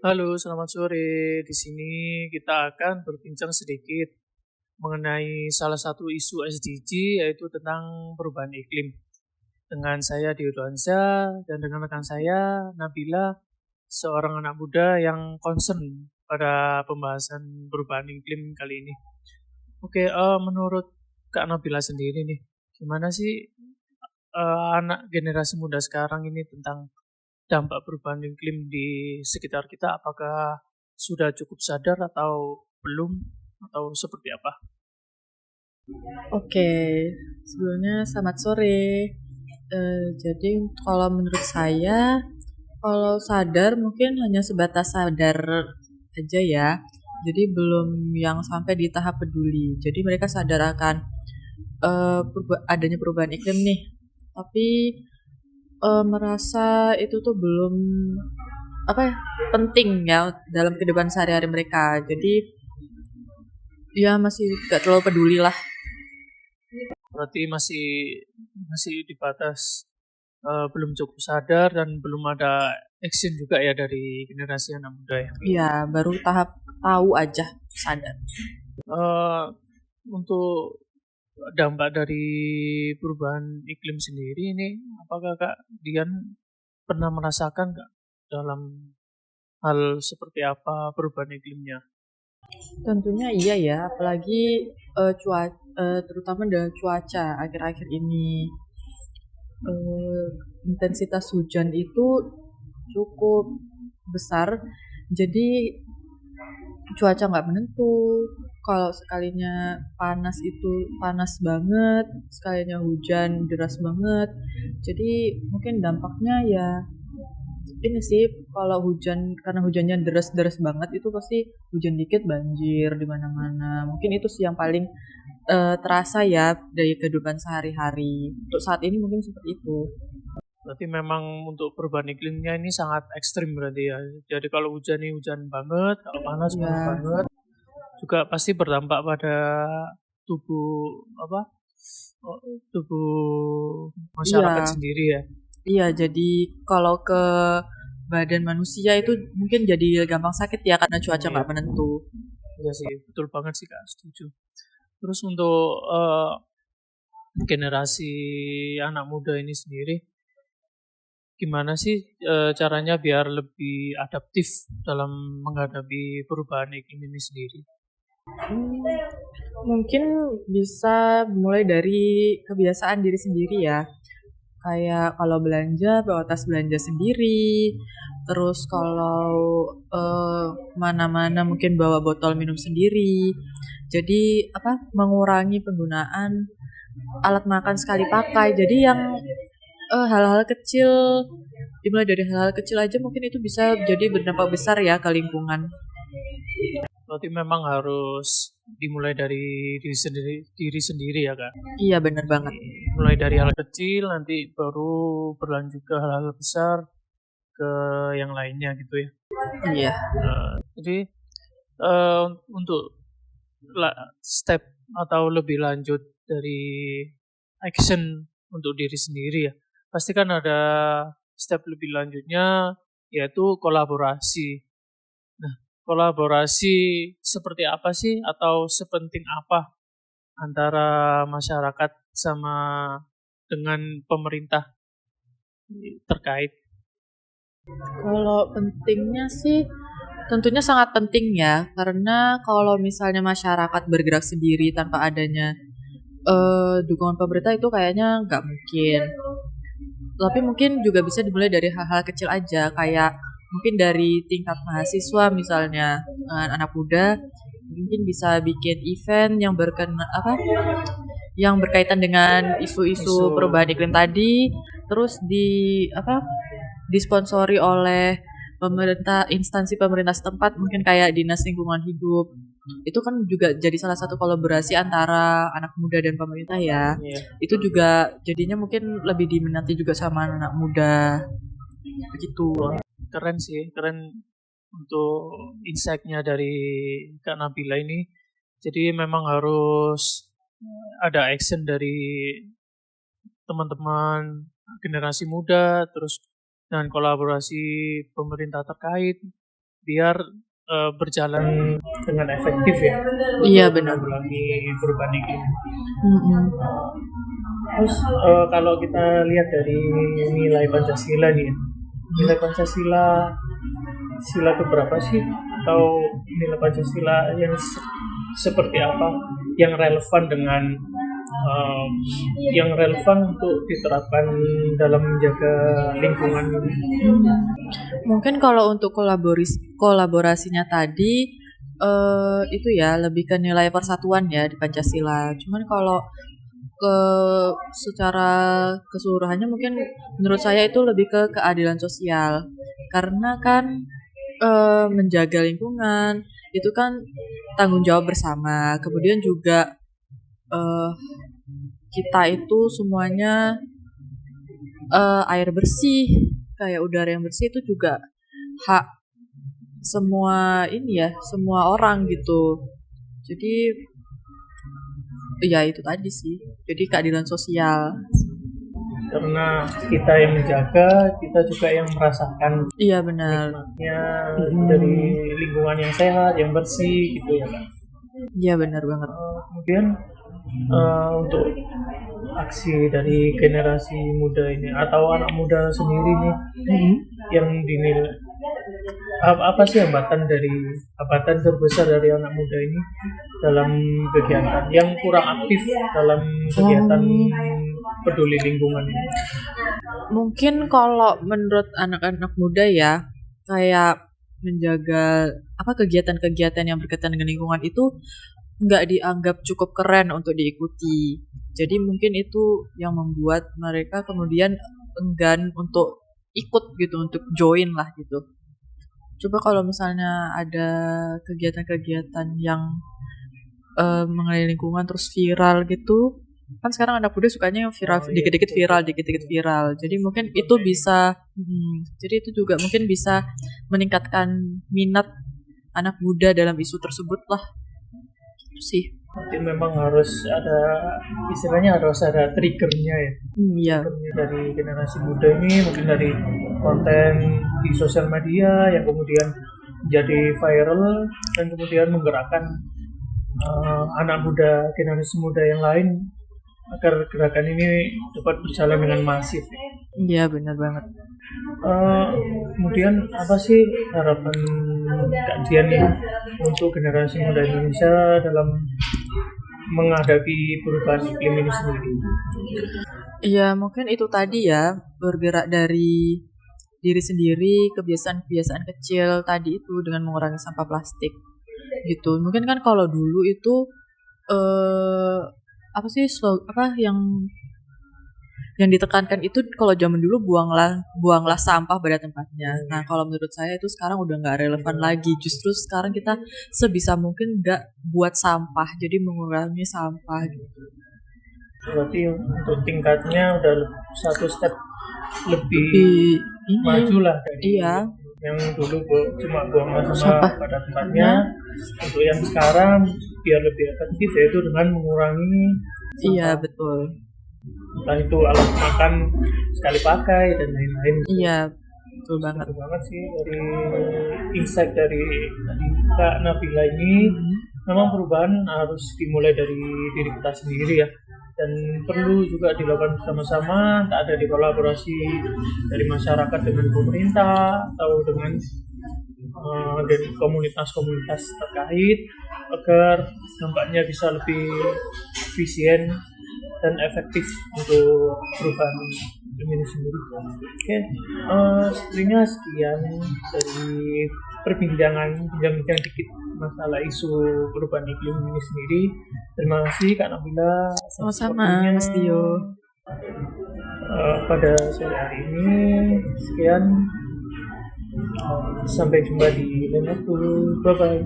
Halo, selamat sore. Di sini kita akan berbincang sedikit mengenai salah satu isu SDG yaitu tentang perubahan iklim. Dengan saya Diodansyah dan dengan rekan saya Nabila, seorang anak muda yang concern pada pembahasan perubahan iklim kali ini. Oke, menurut Kak Nabila sendiri nih, gimana sih anak generasi muda sekarang ini tentang dampak perubahan iklim di sekitar kita, apakah sudah cukup sadar atau belum, atau seperti apa? Oke, sebelumnya selamat sore. Jadi kalau menurut saya, kalau sadar mungkin hanya sebatas sadar aja ya. Jadi belum yang sampai di tahap peduli. Jadi mereka sadar akan adanya perubahan iklim nih. Tapi merasa itu tuh belum apa ya, penting ya dalam kehidupan sehari-hari mereka. Jadi dia masih gak terlalu peduli lah. Berarti masih masih di batas belum cukup sadar dan belum ada action juga ya dari generasi anak muda ya. Iya, baru tahap tahu aja sadar. Eh, untuk dampak dari perubahan iklim sendiri ini, apakah Kak Dian pernah merasakan nggak dalam hal seperti apa perubahan iklimnya? Tentunya iya ya, apalagi terutama dengan cuaca akhir-akhir ini. Eh, Intensitas hujan itu cukup besar, jadi cuaca nggak menentu. Kalau sekalinya panas itu panas banget, sekalinya hujan deras banget. Jadi mungkin dampaknya ya ini sih, kalau hujan karena hujannya deras-deras banget itu pasti hujan dikit banjir di mana-mana. Mungkin itu sih yang paling terasa ya dari kehidupan sehari-hari. Untuk saat ini mungkin seperti itu. Berarti memang untuk perubahan iklimnya ini sangat ekstrim berarti ya. Jadi kalau hujan ini hujan banget, kalau panas panas Ya, banget, juga pasti berdampak pada tubuh apa? Tubuh masyarakat iya, sendiri ya. iya. Jadi kalau ke badan manusia itu mungkin jadi gampang sakit ya karena cuaca Iya, nggak menentu. iya sih, betul banget sih Kak, setuju. Terus untuk generasi anak muda ini sendiri, gimana sih caranya biar lebih adaptif dalam menghadapi perubahan iklim ini sendiri? Hmm, Mungkin bisa mulai dari kebiasaan diri sendiri ya. Kayak kalau belanja bawa tas belanja sendiri, terus kalau mana-mana mungkin bawa botol minum sendiri. Jadi apa mengurangi penggunaan alat makan sekali pakai. Jadi yang hal-hal kecil dimulai dari hal-hal kecil aja mungkin itu bisa jadi berdampak besar ya ke lingkungan. Berarti memang harus dimulai dari diri sendiri ya Kak. Iya bener banget. Mulai dari hal kecil nanti baru berlanjut ke hal-hal besar ke yang lainnya gitu ya. Iya. Jadi untuk step atau lebih lanjut dari action untuk diri sendiri ya. Pasti kan ada step lebih lanjutnya yaitu kolaborasi. Nah, kolaborasi seperti apa sih atau sepenting apa antara masyarakat sama dengan pemerintah terkait? Kalau pentingnya sih tentunya sangat penting ya, karena kalau misalnya masyarakat bergerak sendiri tanpa adanya dukungan pemerintah itu kayaknya nggak mungkin. Tapi mungkin juga bisa dimulai dari hal-hal kecil aja, kayak mungkin dari tingkat mahasiswa misalnya, anak muda mungkin bisa bikin event yang yang berkaitan dengan Isu isu-isu perubahan iklim tadi, terus disponsori oleh pemerintah, instansi pemerintah setempat mungkin kayak dinas lingkungan hidup. Itu kan juga jadi salah satu kolaborasi antara anak muda dan pemerintah ya. ya, Itu juga jadinya mungkin lebih diminati juga sama anak muda begitu. wah, keren sih, keren untuk insight-nya dari Kak Nabila ini. Jadi memang harus ada action dari teman-teman generasi muda, terus dengan kolaborasi pemerintah terkait. biar berjalan dengan efektif ya. Iya, benar. Menanggulangi perubahan iklim. Mm-mm. Terus kalau kita lihat dari nilai Pancasila nih, nilai Pancasila sila keberapa sih? Atau nilai Pancasila yang seperti apa yang relevan dengan yang relevan untuk diterapkan dalam menjaga lingkungan ini? Mungkin kalau untuk kolaborasinya tadi itu ya lebih ke nilai persatuan ya di Pancasila. Cuman kalau ke secara keseluruhannya mungkin menurut saya itu lebih ke keadilan sosial. Karena kan menjaga lingkungan itu kan tanggung jawab bersama. Kemudian juga kita itu semuanya air bersih, kayak udara yang bersih itu juga hak semua ini ya, semua orang gitu. Jadi ya itu tadi sih. Jadi keadilan sosial. Karena kita yang menjaga, kita juga yang merasakan Iya benar. nikmatnya dari lingkungan yang sehat, yang bersih gitu ya Kak. Iya benar banget. Kemudian untuk aksi dari generasi muda ini atau anak muda sendiri nih yang dinilai apa sih hambatan terbesar dari anak muda ini dalam kegiatan yang kurang aktif dalam kegiatan peduli lingkungan ini? Mungkin kalau menurut anak-anak muda ya, kayak menjaga kegiatan-kegiatan yang berkaitan dengan lingkungan itu nggak dianggap cukup keren untuk diikuti. Jadi mungkin itu yang membuat mereka kemudian enggan untuk ikut gitu, untuk join lah gitu. Coba kalau misalnya ada kegiatan-kegiatan yang mengenai lingkungan terus viral gitu, kan sekarang anak muda sukanya yang viral, dikit-dikit viral. Jadi mungkin itu bisa, jadi itu juga mungkin bisa meningkatkan minat anak muda dalam isu tersebut lah. Itu sih. Jadi memang harus ada istilahnya, harus ada triggernya ya. Iya. Triggernya dari generasi muda ini mungkin dari konten di sosial media yang kemudian jadi viral dan kemudian menggerakkan anak muda, generasi muda yang lain agar gerakan ini dapat berjalan dengan masif. Iya benar banget. Kemudian apa sih harapan Kak Dian nih untuk generasi muda Indonesia dalam menghadapi perubahan iklim ini sendiri? Iya mungkin itu tadi ya, bergerak dari diri sendiri, kebiasaan-kebiasaan kecil tadi itu dengan mengurangi sampah plastik gitu. Mungkin kan kalau dulu itu yang ditekankan itu kalau zaman dulu buanglah sampah pada tempatnya. Nah kalau menurut saya itu sekarang udah nggak relevan lagi. Justru sekarang kita sebisa mungkin nggak buat sampah, jadi mengurangi sampah gitu. Berarti untuk tingkatnya udah satu step lebih maju lah dari yang dulu cuma buang sampah pada tempatnya. Untuk yang sekarang biar lebih efektif yaitu dengan mengurangi sampah. Iya betul. Entah itu alat makan sekali pakai dan lain-lain. Iya betul banget. Betul banget sih dari insight dari Kak Nabila ini. Memang perubahan harus dimulai dari diri kita sendiri ya, dan perlu juga dilakukan bersama-sama, tak ada di kolaborasi dari masyarakat dengan pemerintah atau dengan dari komunitas-komunitas terkait agar dampaknya bisa lebih efisien dan efektif untuk perubahan ini sendiri. Oke, sebenarnya sekian dari bincang dikit masalah isu perubahan iklim ini sendiri. Terima kasih Kak Nabila. Sama-sama Mas Dio. Pada sore hari ini sekian. Sampai jumpa di lain waktu. Bye bye.